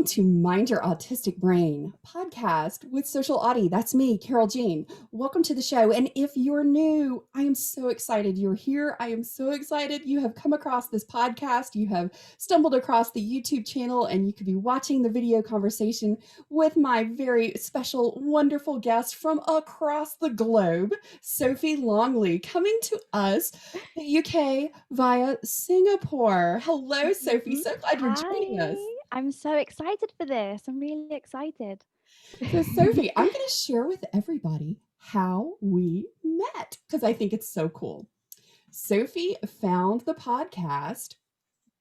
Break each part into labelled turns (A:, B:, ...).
A: to Mind Your Autistic Brain podcast with Social AUtie. That's me, Carole Jean. Welcome to the show. And if you're new, I am so excited you're here. I am so excited you have come across this podcast. You have stumbled across the YouTube channel and you could be watching the video conversation with my very special, wonderful guest from across the globe, Sophie Longley, coming to us, the UK via Singapore. Hello, Sophie. So glad you're joining us.
B: I'm so excited for this. I'm really excited.
A: So, Sophie, I'm going to share with everybody how we met because I think it's so cool. Sophie found the podcast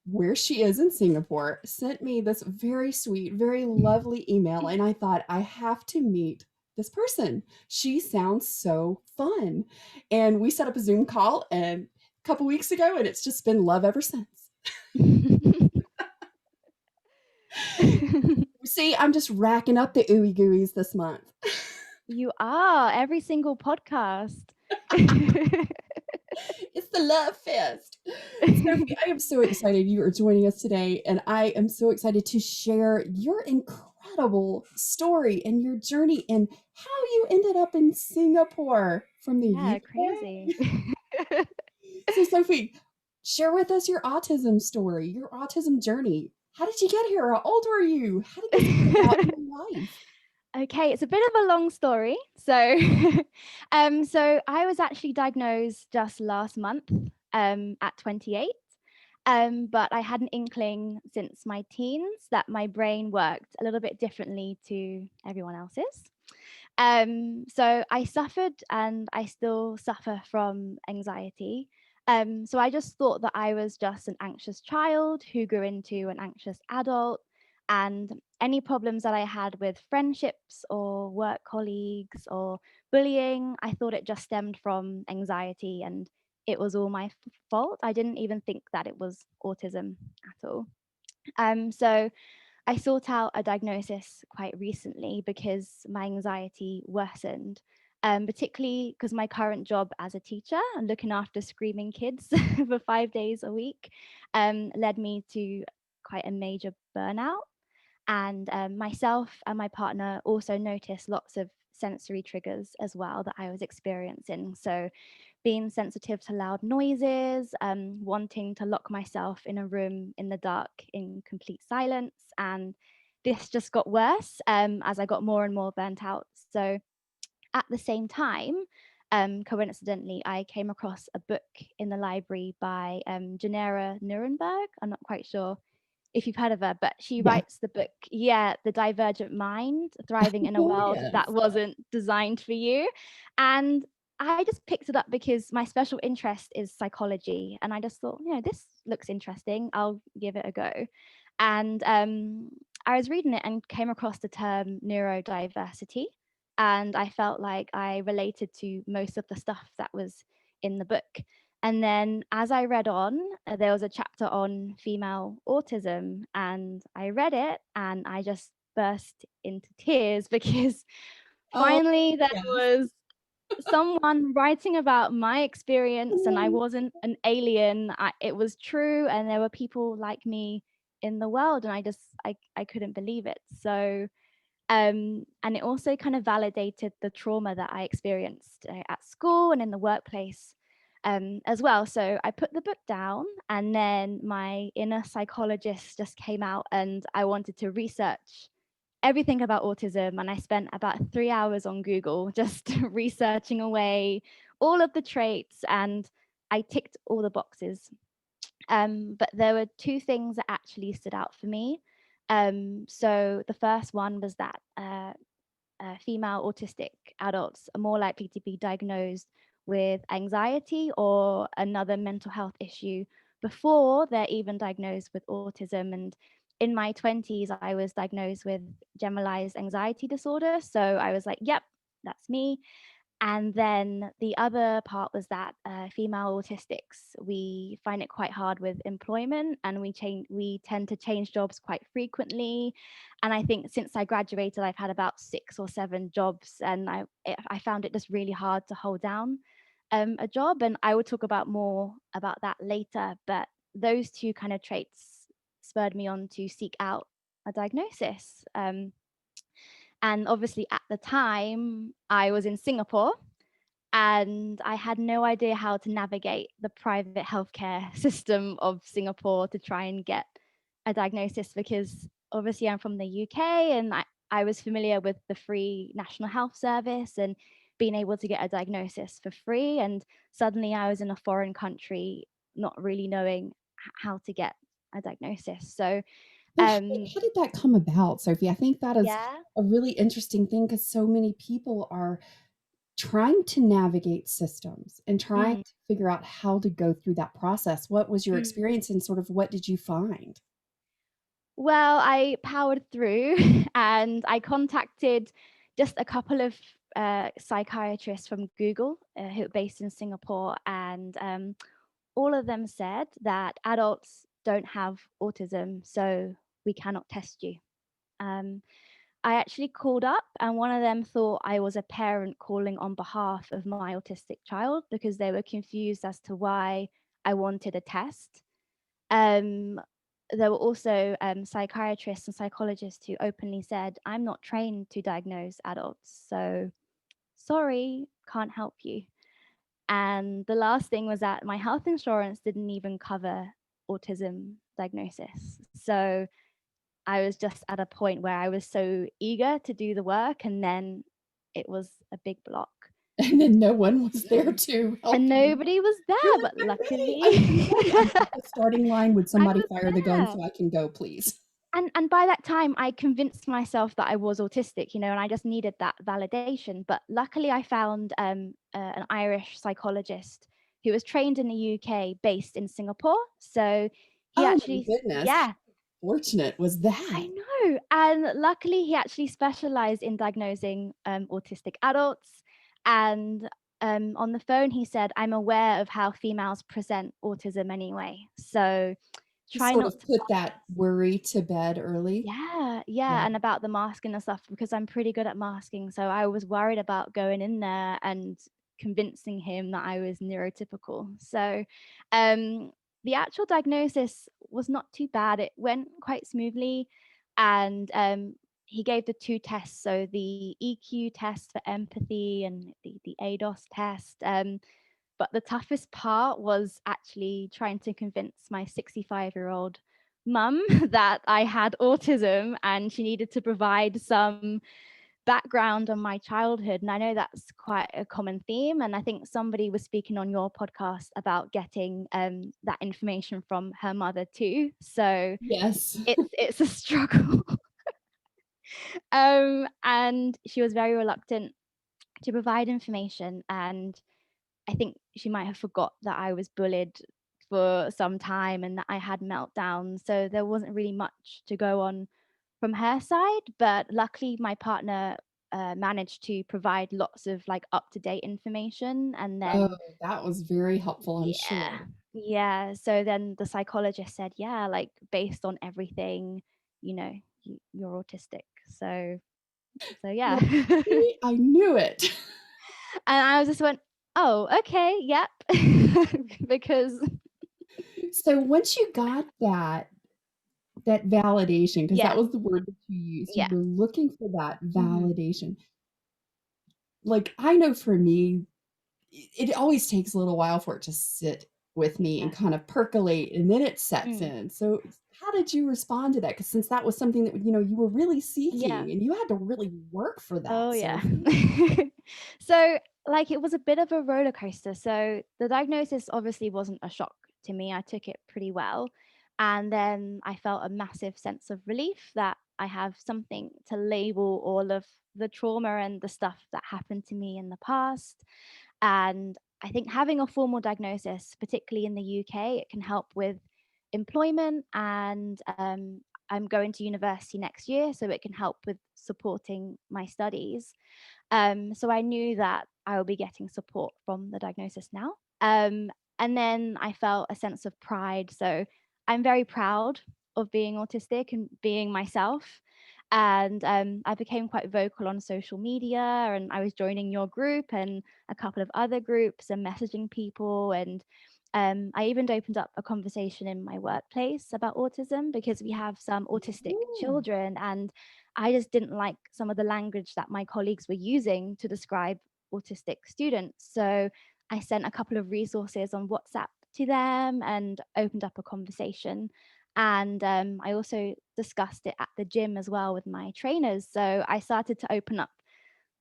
A: where she is in Singapore, sent me this very sweet, very lovely email, and I thought, I have to meet this person. She sounds so fun. And we set up a Zoom call a couple weeks ago, and it's just been love ever since. See, I'm just racking up the ooey gooeys this month.
B: You are. Every single podcast.
A: It's the love fest. Sophie, I am so excited you are joining us today, and I am so excited to share your incredible story and your journey and how you ended up in Singapore from the UK.
B: Crazy.
A: So, Sophie, share with us your autism story, your autism journey. How did you get here? How old were you? How did this come about in your life?
B: Okay, it's a bit of a long story. So, so I was actually diagnosed just last month at 28. But I had an inkling since my teens that my brain worked a little bit differently to everyone else's. So I suffered and I still suffer from anxiety. So I just thought that I was just an anxious child who grew into an anxious adult. And any problems that I had with friendships or work colleagues or bullying, I thought it just stemmed from anxiety and it was all my fault. I didn't even think that it was autism at all. So I sought out a diagnosis quite recently because my anxiety worsened, particularly because my current job as a teacher and looking after screaming kids for 5 days a week led me to quite a major burnout. And myself and my partner also noticed lots of sensory triggers as well that I was experiencing. So being sensitive to loud noises, wanting to lock myself in a room in the dark in complete silence. And this just got worse as I got more and more burnt out. So at the same time, coincidentally, I came across a book in the library by Janera Nuremberg. I'm not quite sure if you've heard of her, but she writes the book, The Divergent Mind, Thriving in a World That Wasn't Designed for You. And I just picked it up because my special interest is psychology. And I just thought, this looks interesting. I'll give it a go. And I was reading it and came across the term neurodiversity. And I felt like I related to most of the stuff that was in the book. And then as I read on, there was a chapter on female autism, and I read it and I just burst into tears because finally there was someone writing about my experience and I wasn't an alien. It was true, and there were people like me in the world, and I couldn't believe it. So and it also kind of validated the trauma that I experienced at school and in the workplace as well. So I put the book down, and then my inner psychologist just came out, and I wanted to research everything about autism. And I spent about 3 hours on Google just researching away all of the traits, and I ticked all the boxes. But there were two things that actually stood out for me. So the first one was that female autistic adults are more likely to be diagnosed with anxiety or another mental health issue before they're even diagnosed with autism. And in my 20s, I was diagnosed with generalized anxiety disorder. So I was like, yep, that's me. And then the other part was that female autistics, we find it quite hard with employment, and we tend to change jobs quite frequently. And I think since I graduated, I've had about 6 or 7 jobs, and I found it just really hard to hold down a job. And I will talk about more about that later. But those two kind of traits spurred me on to seek out a diagnosis. And obviously at the time I was in Singapore and I had no idea how to navigate the private healthcare system of Singapore to try and get a diagnosis, because obviously I'm from the UK and I was familiar with the free National Health Service and being able to get a diagnosis for free. And suddenly I was in a foreign country, not really knowing how to get a diagnosis. So,
A: So
B: um,
A: how did that come about, Sophie? I think that is
B: yeah.
A: a really interesting thing because so many people are trying to navigate systems and trying
B: Mm,
A: to figure out how to go through that process. What was your
B: mm.
A: experience and sort of what did you find?
B: Well, I powered through and I contacted just a couple of psychiatrists from Google who are based in Singapore, and all of them said that adults don't have autism, so we cannot test you. Um, I actually called up, and one of them thought I was a parent calling on behalf of my autistic child because they were confused as to why I wanted a test. Um, there were also psychiatrists and psychologists who openly said, I'm not trained to diagnose adults, so sorry, can't help you. And the last thing was that my health insurance didn't even cover autism diagnosis. So I was just at a point where I was so eager to do the work, and then it was a big block.
A: And then no one was there to help
B: And
A: you.
B: nobody was
A: You're
B: there,
A: like,
B: but
A: I'm
B: luckily
A: ready. I'm at the starting line. Would
B: I
A: somebody
B: was
A: fire the gun
B: there.
A: so I can go, please?
B: And by that time I convinced myself that I was autistic, you know, and I just needed that validation. But luckily I found an Irish psychologist who was trained in the UK based in Singapore. So he
A: Oh my
B: actually,
A: goodness. How
B: yeah,
A: fortunate was that?
B: I know. And luckily he actually specialized in diagnosing autistic adults. And on the phone he said, I'm aware of how females present autism anyway, so
A: To
B: try
A: sort of
B: not to
A: put
B: fuss.
A: that worry to bed early.
B: Yeah, yeah,
A: Yeah.
B: and about the masking and stuff, because I'm pretty good at masking, so I was worried about going in there and convincing him that I was neurotypical. So, um, the actual diagnosis was not too bad. It went quite smoothly, and he gave the two tests, so the EQ test for empathy and the ADOS test. But the toughest part was actually trying to convince my 65-year-old mum that I had autism and she needed to provide some background on my childhood. And I know that's quite a common theme. And I think somebody was speaking on your podcast about getting that information from her mother too. So
A: Yes.
B: it's a struggle. And she was very reluctant to provide information. And I think she might have forgot that I was bullied for some time and that I had meltdowns. So there wasn't really much to go on from her side. But luckily, my partner managed to provide lots of like up to date information. And
A: Oh,
B: then,
A: that was very helpful, I'm
B: yeah,
A: sure.
B: yeah. So then the psychologist said, yeah, like based on everything, you know, you're autistic. So yeah.
A: Well, see, I knew it.
B: And I was just went, oh, okay, yep. Because
A: So once you got that validation, because
B: yeah,
A: that was the word that you used, you
B: yeah.
A: were looking for that
B: Mhm.
A: validation. Like, I know for me, it always takes a little while for it to sit with me and
B: Yeah.
A: kind of percolate, and then it sets
B: Mm.
A: in. So how did you respond to that? Because since that was something that, you were really
B: Yeah.
A: seeking and you had to really work for
B: Oh,
A: that,
B: yeah.
A: Sophie.
B: So, like, it was a bit of a roller coaster. So, the diagnosis obviously wasn't a shock to me. I took it pretty well. And then I felt a massive sense of relief that I have something to label all of the trauma and the stuff that happened to me in the past. And I think having a formal diagnosis, particularly in the UK, it can help with employment. And I'm going to university next year, so it can help with supporting my studies. So I knew that I will be getting support from the diagnosis now. And then I felt a sense of pride. So I'm very proud of being autistic and being myself. And I became quite vocal on social media, and I was joining your group and a couple of other groups and messaging people. And I even opened up a conversation in my workplace about autism because we have some autistic
A: Ooh.
B: children, and I just didn't like some of the language that my colleagues were using to describe autistic students. So I sent a couple of resources on WhatsApp to them and opened up a conversation. And I also discussed it at the gym as well with my trainers. So I started to open up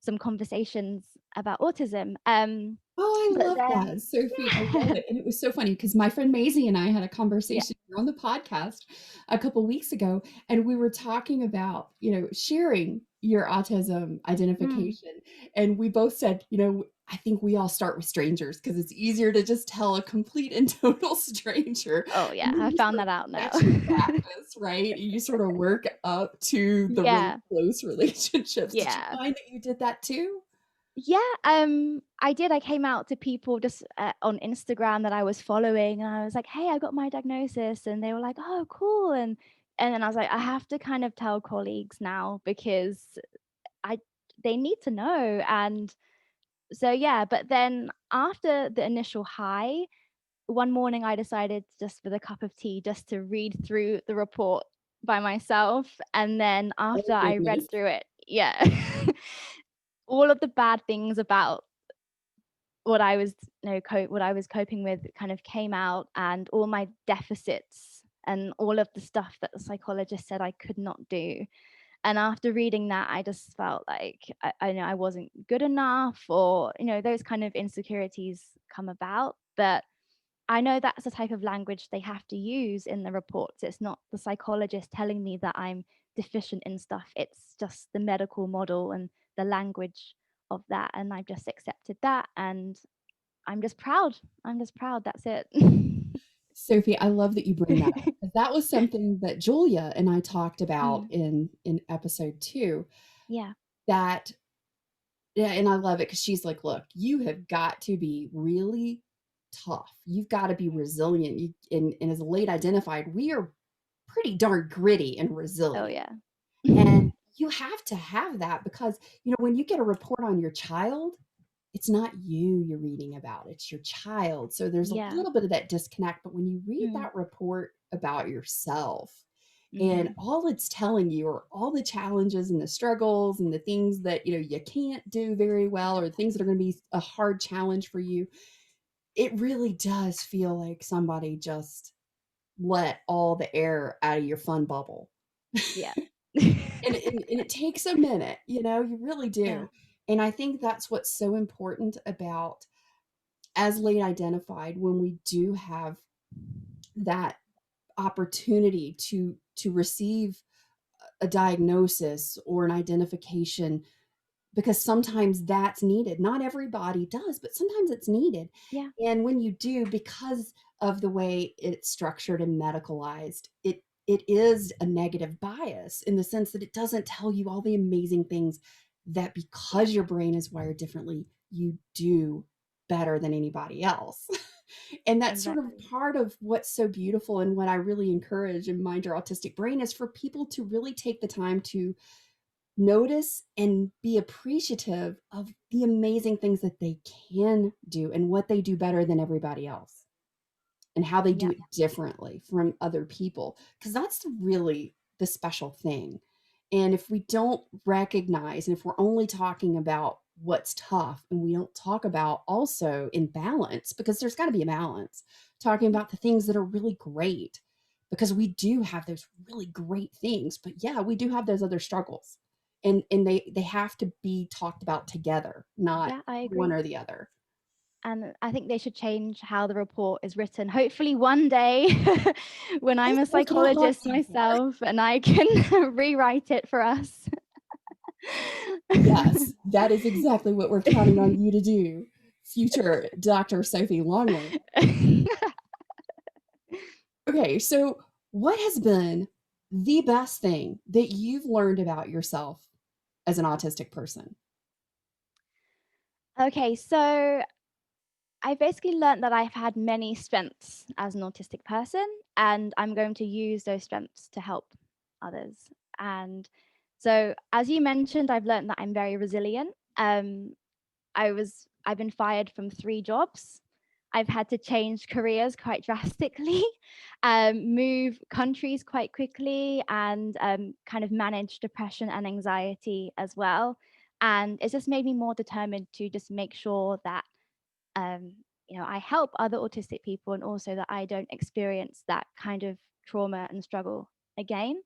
B: some conversations about autism.
A: Oh, I
B: But
A: love
B: then,
A: that, Sophie. I love
B: yeah,
A: it. And it was so funny because my friend Maisie and I had a
B: yeah,
A: conversation here on the podcast a couple weeks ago, and we were talking about, sharing your autism
B: mm,
A: identification. And we both said, I think we all start with strangers because it's easier to just tell a complete and total stranger.
B: oh
A: And
B: yeah,
A: then
B: I
A: you
B: found
A: sort
B: that
A: of
B: out now.
A: actually practice, right? You sort of work up to the really
B: Yeah,
A: close relationships. Did you
B: yeah.
A: find that you did that too?
B: Yeah, I did. I came out to people just on Instagram that I was following, and I was like, "Hey, I got my diagnosis," and they were like, "Oh, cool." And then I was like, I have to kind of tell colleagues now because I they need to know. And so yeah, but then after the initial high, one morning I decided just with a cup of tea just to read through the report by myself, and then after
A: Oh,
B: I read
A: goodness.
B: through it, yeah, all of the bad things about what I was, what I was coping with kind of came out, and all my deficits and all of the stuff that the psychologist said I could not do. And after reading that, I just felt like I know I wasn't good enough, or those kind of insecurities come about. But I know that's the type of language they have to use in the reports. It's not the psychologist telling me that I'm deficient in stuff. It's just the medical model and the language of that. And I've just accepted that. And I'm just proud. I'm just proud. That's it.
A: Sophie, I love that you bring that up, 'cause that was something that Julia and I talked about
B: Mm,
A: in episode 2,
B: yeah.
A: that yeah, and I love it because she's like, "Look, you have got to be really tough. You've gotta be resilient." And as late identified, we are pretty darn gritty and
B: Oh,
A: resilient.
B: yeah.
A: And you have to have that because, when you get a report on your child, it's not you're reading about, it's your child. So there's a
B: Yeah.
A: little bit of that disconnect. But when you read
B: Mm,
A: that report about yourself, and
B: mm,
A: all it's telling you are all the challenges and the struggles and the things that you can't do very well, or things that are going to be a hard challenge for you, it really does feel like somebody just let all the air out of your fun bubble.
B: yeah.
A: And it takes a minute, you really
B: Yeah.
A: do. And I think that's what's so important about, as late identified, when we do have that opportunity to receive a diagnosis or an identification, because sometimes that's needed. Not everybody does, but sometimes it's needed.
B: Yeah.
A: And when you do, because of the way it's structured and medicalized, it is a negative bias in the sense that it doesn't tell you all the amazing things that,
B: Yeah.
A: because your brain is wired differently, you do better than anybody else. And that's sort of
B: Exactly.
A: part of what's so beautiful, and what I really encourage in Mind Your Autistic Brain is for people to really take the time to notice and be appreciative of the amazing things that they can do and what they do better than everybody else, and how they do
B: Yeah.
A: it differently from other people, because that's really the special thing. And if we don't recognize, and if we're only talking about what's tough, and we don't talk about also in balance, because there's got to be a balance, talking
B: Yeah.
A: about the things that are really great, because we do have those really great things, but yeah, we do have those other struggles, and they have to be talked about together, not
B: Yeah, I
A: one
B: agree.
A: or the other.
B: And I think they should change how the report is written. Hopefully, one day, when I'm
A: Let's
B: a
A: let's not look
B: psychologist
A: too far.
B: myself and I can rewrite it for us.
A: Yes, that is exactly what we're counting on you to do, future Dr. Sophie Longley. Okay, so what has been the best thing that you've learned about yourself as an autistic person?
B: Okay, so I basically learned that I've had many strengths as an autistic person, and I'm going to use those strengths to help others. And so, as you mentioned, I've learned that I'm very resilient. I've been fired from 3 jobs. I've had to change careers quite drastically, move countries quite quickly, and kind of manage depression and anxiety as well. And it's just made me more determined to just make sure that um, I help other autistic people, and also that I don't experience that kind of trauma and struggle again.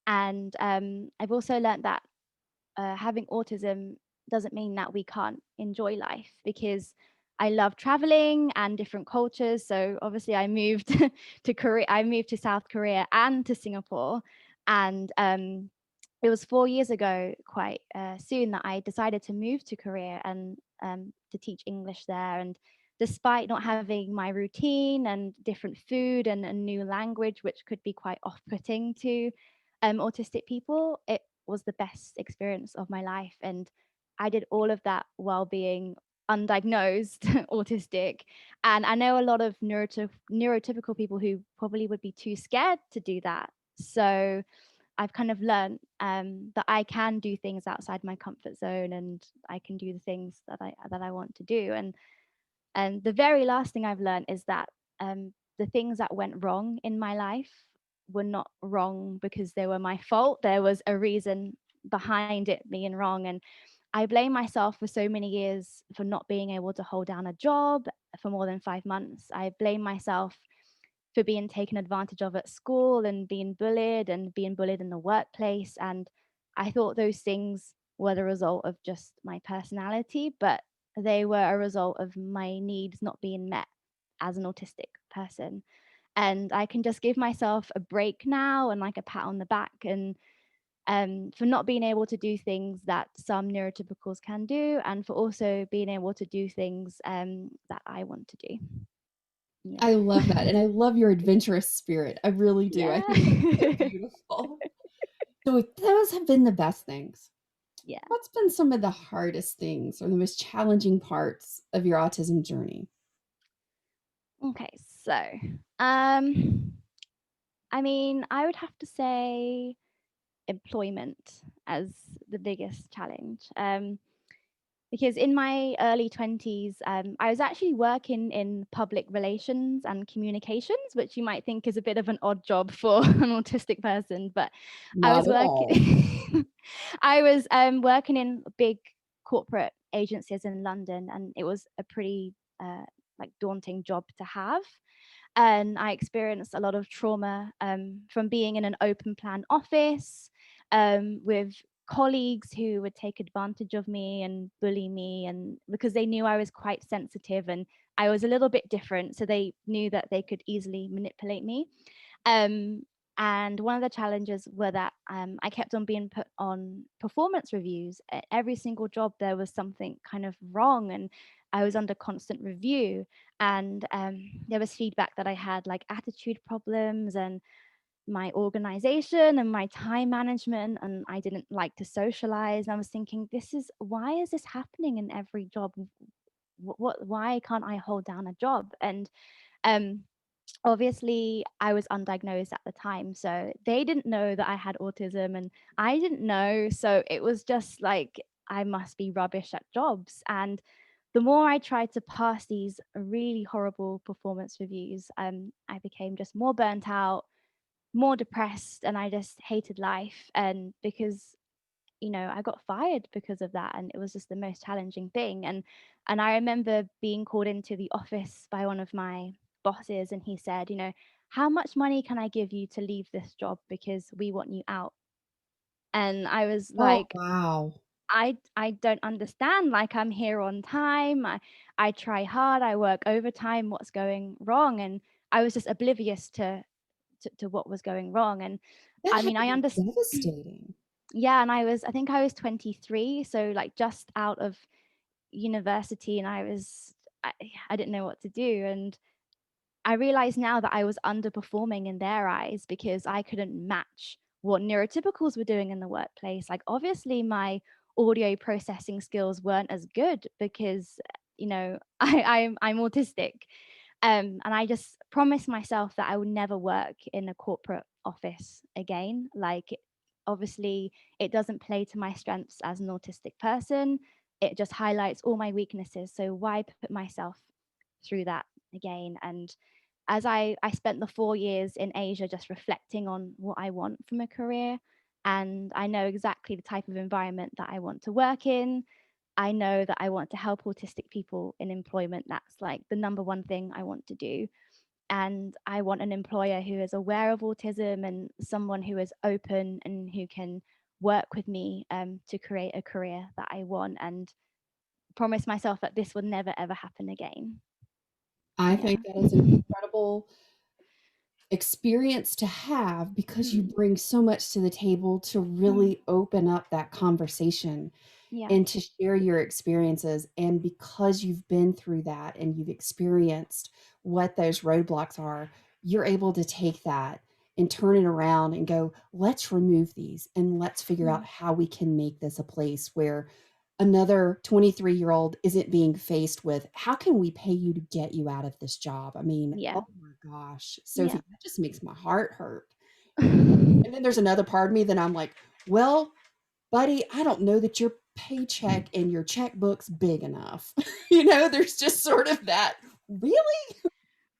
B: And I've also learned that having autism doesn't mean that we can't enjoy life, because I love traveling and different cultures. So obviously I moved to Korea, I moved to South Korea and to Singapore. And it was 4 years ago, quite soon, that I decided to move to Korea and to teach English there. And despite not having my routine and different food and a new language, which could be quite off-putting to autistic people, it was the best experience of my life. And I did all of that while being undiagnosed autistic. And I know a lot of neurotypical people who probably would be too scared to do that. So I've kind of learned that I can do things outside my comfort zone, and I can do the things that I want to do. And the very last thing I've learned is that the things that went wrong in my life were not wrong because they were my fault. There was a reason behind it being wrong. And I blame myself for so many years for not being able to hold down a job for more than 5 months. I blame myself for being taken advantage of at school and being bullied in the workplace. And I thought those things were the result of just my personality, but they were a result of my needs not being met as an autistic person. And I can just give myself a break now and like a pat on the back, and for not being able to do things that some neurotypicals can do, and for also being able to do things that I want to do. Yeah.
A: I love that, and I love your adventurous spirit. I really do. I think that's so
B: Yeah.
A: beautiful. So if those have been the best things,
B: Yeah.
A: what's been some of the hardest things or the most challenging parts of your autism journey?
B: Okay. So, um, I mean, I would have to say employment as the biggest challenge. Because in my early 20s, I was actually working in public relations and communications, which you might think is a bit of an odd job for an autistic person, but I
A: Not
B: was
A: at all.
B: working. I was working in big corporate agencies in London, and it was a pretty like daunting job to have. And I experienced a lot of trauma from being in an open plan office with colleagues who would take advantage of me and bully me, and because they knew I was quite sensitive and I was a little bit different, so they knew that they could easily manipulate me. um, and one of the challenges were that I kept on being put on performance reviews. At every single job there was something kind of wrong, and I was under constant review. And there was feedback that I had like attitude problems and my organization and my time management, and I didn't like to socialize. And I was thinking, why is this happening in every job? Why can't I hold down a job? And um obviously I was undiagnosed at the time, so they didn't know that I had autism, and I didn't know. So it was just like I must be rubbish at jobs. And the more I tried to pass these really horrible performance reviews, I became just more burnt out, more depressed, and I just hated life. And because I got fired because of that, and it was just the most challenging thing. And I remember being called into the office by one of my bosses, and he said, how much money can I give you to leave this job, because we want you out? And I was
A: Oh,
B: like,
A: wow.
B: I don't understand. Like, I'm here on time. I try hard. I work overtime. What's going wrong? And I was just oblivious to what was going wrong. And
A: That
B: I
A: had
B: mean,
A: to
B: I
A: be
B: understand.
A: devastating.
B: Yeah, and I think I was 23, so like just out of university, and I, I didn't know what to do. And I realize now that I was underperforming in their eyes because I couldn't match what neurotypicals were doing in the workplace. Like, obviously my audio processing skills weren't as good because I'm autistic. And I just promised myself that I would never work in a corporate office again. Like, obviously, it doesn't play to my strengths as an autistic person. It just highlights all my weaknesses. So why put myself through that again. And as I spent the 4 years in Asia just reflecting on what I want from a career, and I know exactly the type of environment that I want to work in. I know that I want to help autistic people in employment. That's like the number one thing I want to do. And I want an employer who is aware of autism and someone who is open and who can work with me to create a career that I want, and promise myself that this will never ever happen again.
A: I
B: Yeah.
A: think that is an incredible experience to have because you
B: Mm.
A: bring so much to the table to
B: Mm.
A: really open up that conversation
B: Yeah.
A: and to share your experiences. And because you've been through that and you've experienced what those roadblocks are, you're able to take that and turn it around and go, let's remove these and let's figure out
B: Mm.
A: how we can make this a place where another 23-year-old isn't being faced with, how can we pay you to get you out of this job? I mean,
B: Yeah.
A: oh my gosh,
B: Yeah.
A: Sophie, that just makes my heart hurt. And then there's another part of me that I'm like, well, buddy, I don't know that your paycheck and your checkbook's big enough. There's just sort of that, really?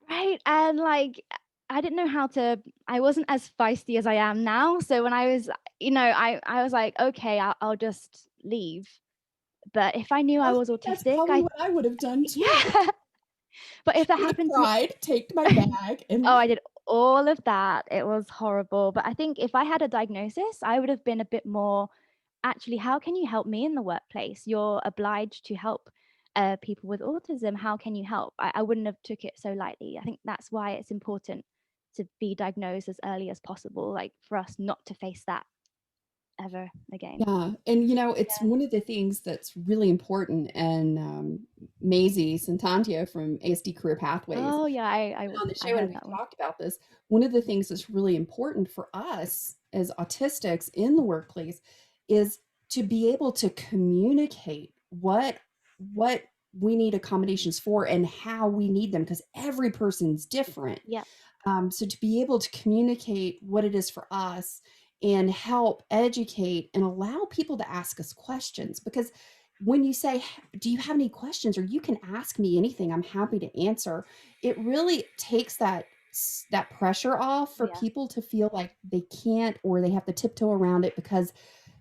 B: Right. And like, I didn't know how to, I wasn't as feisty as I am now. So when I was, I was like, okay, I'll just leave. But if I knew I
A: I
B: was
A: think that's
B: autistic,
A: probably what I would have done too.
B: yeah. But if
A: I
B: that
A: would have
B: happened to me,
A: cried, take my bag, and
B: oh,
A: left.
B: I did all of that. It was horrible. But I think if I had a diagnosis, I would have been a bit more, actually, how can you help me in the workplace? You're obliged to help people with autism. How can you help? I wouldn't have took it so lightly. I think that's why it's important to be diagnosed as early as possible, like for us not to face that ever again.
A: Yeah, and it's one of the things that's really important. And Maisie Santantia from ASD Career Pathways
B: Oh yeah,
A: on the
B: I
A: show, and
B: heard
A: we've
B: that one.
A: talked about this. One of the things that's really important for us as autistics in the workplace is to be able to communicate what we need accommodations for and how we need them, because every person's different.
B: Yeah,
A: So to be able to communicate what it is for us and help educate and allow people to ask us questions, because when you say, do you have any questions, or you can ask me anything, I'm happy to answer, it really takes that pressure off for
B: yeah,
A: people to feel like they can't, or they have to tiptoe around it. Because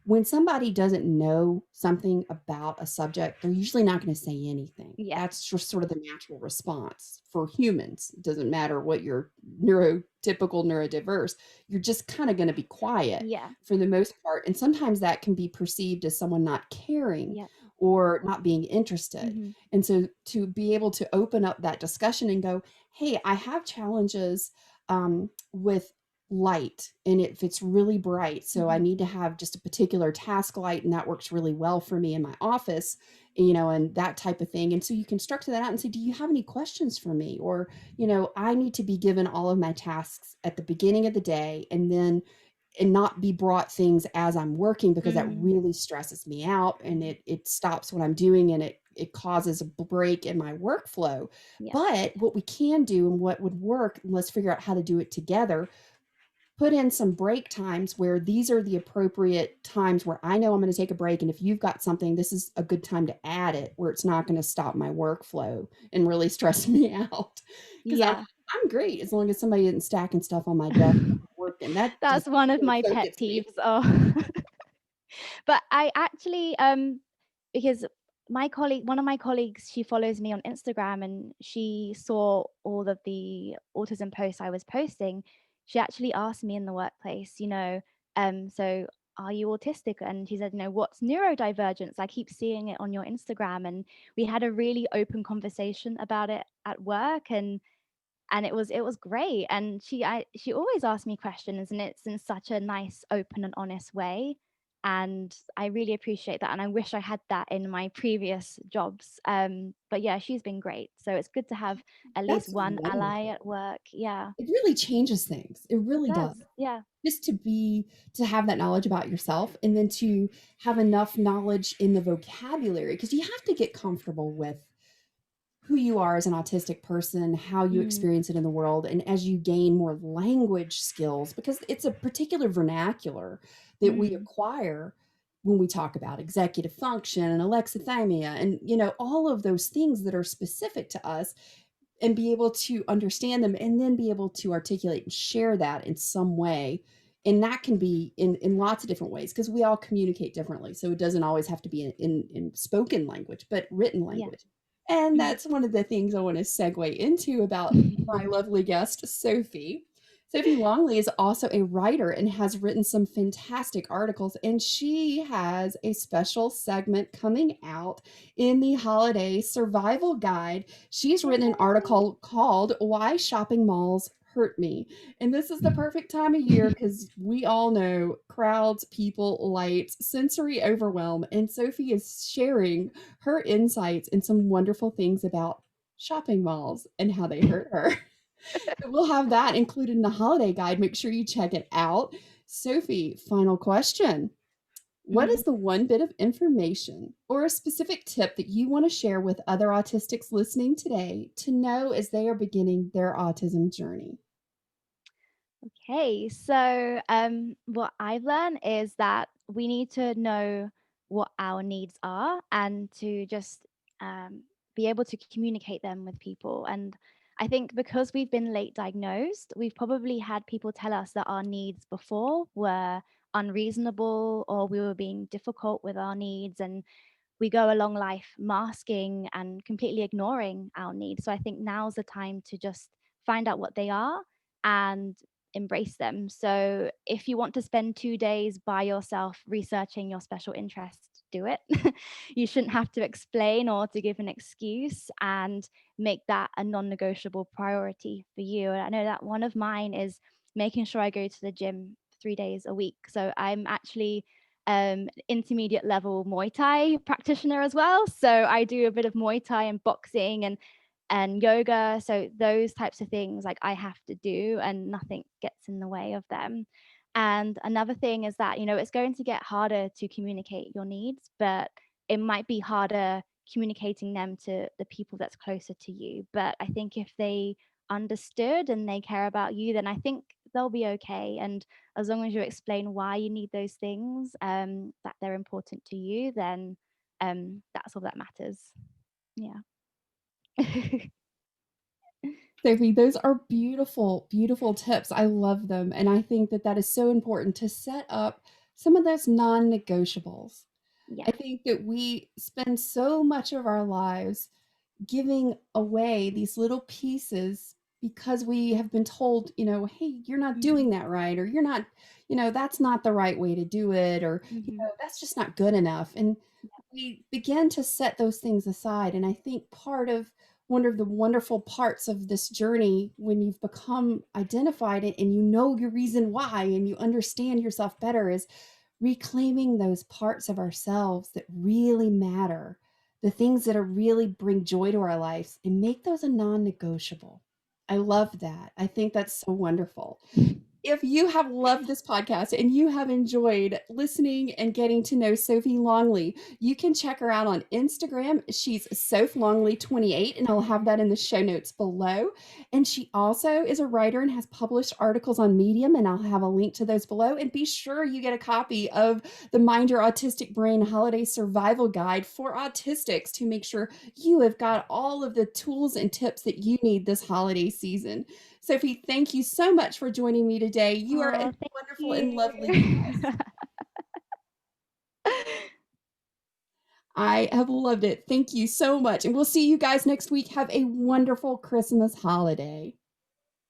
A: when somebody doesn't know something about a subject, they're usually not going to say anything.
B: yeah,
A: That's just sort of the natural response for humans. It doesn't matter what you're neurotypical, neurodiverse, you're just kind of going to be quiet
B: yeah,
A: for the most part. And sometimes that can be perceived as someone not caring
B: yeah.
A: or not being interested.
B: Hmm.
A: And so to be able to open up that discussion and go, hey, I have challenges with light, and if it's really bright, so I
B: Hmm.
A: need to have just a particular task light, and that works really well for me in my office, and that type of thing. And so you can structure that out and say, do you have any questions for me? Or I need to be given all of my tasks at the beginning of the day, and not be brought things as I'm working, because that
B: Mm.
A: really stresses me out, and it stops what I'm doing, and it causes a break in my workflow.
B: Yeah,
A: But what we can do, and what would work, and let's figure out how to do it together, put in some break times where these are the appropriate times where I know I'm going to take a break. And if you've got something, this is a good time to add it, where it's not going to stop my workflow and really stress me out. Because
B: yeah.
A: I'm great as long as somebody isn't stacking stuff on my desk while I'm working. That just
B: That's one of my
A: so
B: pet
A: gets me.
B: peeves. Oh. But I actually, because one of my colleagues, she follows me on Instagram and she saw all of the autism posts I was posting. She actually asked me in the workplace, so are you autistic? And she said, what's neurodivergence? I keep seeing it on your Instagram. And we had a really open conversation about it at work, and it was great. And she always asks me questions, and it's in such a nice, open and honest way, and I really appreciate that, and I wish I had that in my previous jobs. But yeah, she's been great, so it's good to have at least
A: That's
B: one ally
A: wonderful.
B: at work. Yeah,
A: It really changes things. It
B: it
A: really does.
B: does. Yeah.
A: Just to have that knowledge about yourself, and then to have enough knowledge in the vocabulary, because you have to get comfortable with who you are as an autistic person, how you
B: Mm,
A: experience it in the world, and as you gain more language skills, because it's a particular vernacular that we
B: mm,
A: acquire when we talk about executive function and alexithymia, and all of those things that are specific to us. and be able to understand them and then be able to articulate and share that in some way. And that can be in lots of different ways because we all communicate differently. So it doesn't always have to be in spoken language, but written
B: Yeah.
A: language. And that's one of the things I want to segue into about my lovely guest, Sophie. Sophie Longley is also a writer and has written some fantastic articles, and she has a special segment coming out in the holiday survival guide. She's written an article called Why Shopping Malls Hurt Me. And this is the perfect time of year because we all know crowds, people, lights, sensory overwhelm. And Sophie is sharing her insights and some wonderful things about shopping malls and how they hurt her. So we'll have that included in the holiday guide. Make sure you check it out. Sophie, final question. What is the one bit of information or a specific tip that you want to share with other autistics listening today to know as they are beginning their autism journey?
B: Okay, so what I've learned is that we need to know what our needs are and to just be able to communicate them with people. And I think because we've been late diagnosed, we've probably had people tell us that our needs before were unreasonable or we were being difficult with our needs. And we go along life masking and completely ignoring our needs. So I think now's the time to just find out what they are and embrace them. So if you want to spend 2 days by yourself researching your special interest, do it. You shouldn't have to explain or to give an excuse, and make that a non-negotiable priority for you. And I know that one of mine is making sure I go to the gym 3 days a week. So I'm actually intermediate level Muay Thai practitioner as well. So I do a bit of Muay Thai and boxing and yoga. So those types of things like I have to do, and nothing gets in the way of them. And another thing is that, it's going to get harder to communicate your needs, but it might be harder communicating them to the people that's closer to you. But I think if they understood and they care about you, then I think they'll be okay. And as long as you explain why you need those things, that they're important to you, then that's all that matters. Yeah.
A: Sophie, those are beautiful, beautiful tips. I love them. And I think that that is so important to set up some of those non negotiables.
B: Yeah.
A: I think that we spend so much of our lives giving away these little pieces because we have been told, hey, you're not doing that right, or you're not, that's not the right way to do it, or, that's just not good enough. And we begin to set those things aside. And I think one of the wonderful parts of this journey when you've become identified and you know your reason why and you understand yourself better is reclaiming those parts of ourselves that really matter, the things that are really bring joy to our lives, and make those a non-negotiable. I love that. I think that's so wonderful. If you have loved this podcast and you have enjoyed listening and getting to know Sophie Longley, you can check her out on Instagram. She's Sophie Longley 28, and I'll have that in the show notes below. And she also is a writer and has published articles on Medium, and I'll have a link to those below. And be sure you get a copy of the Mind Your Autistic Brain Holiday Survival Guide for Autistics to make sure you have got all of the tools and tips that you need this holiday season. Sophie, thank you so much for joining me today. You are a
B: Thank
A: wonderful and
B: you.
A: lovely guest. I have loved it. Thank you so much. And we'll see you guys next week. Have a wonderful Christmas holiday.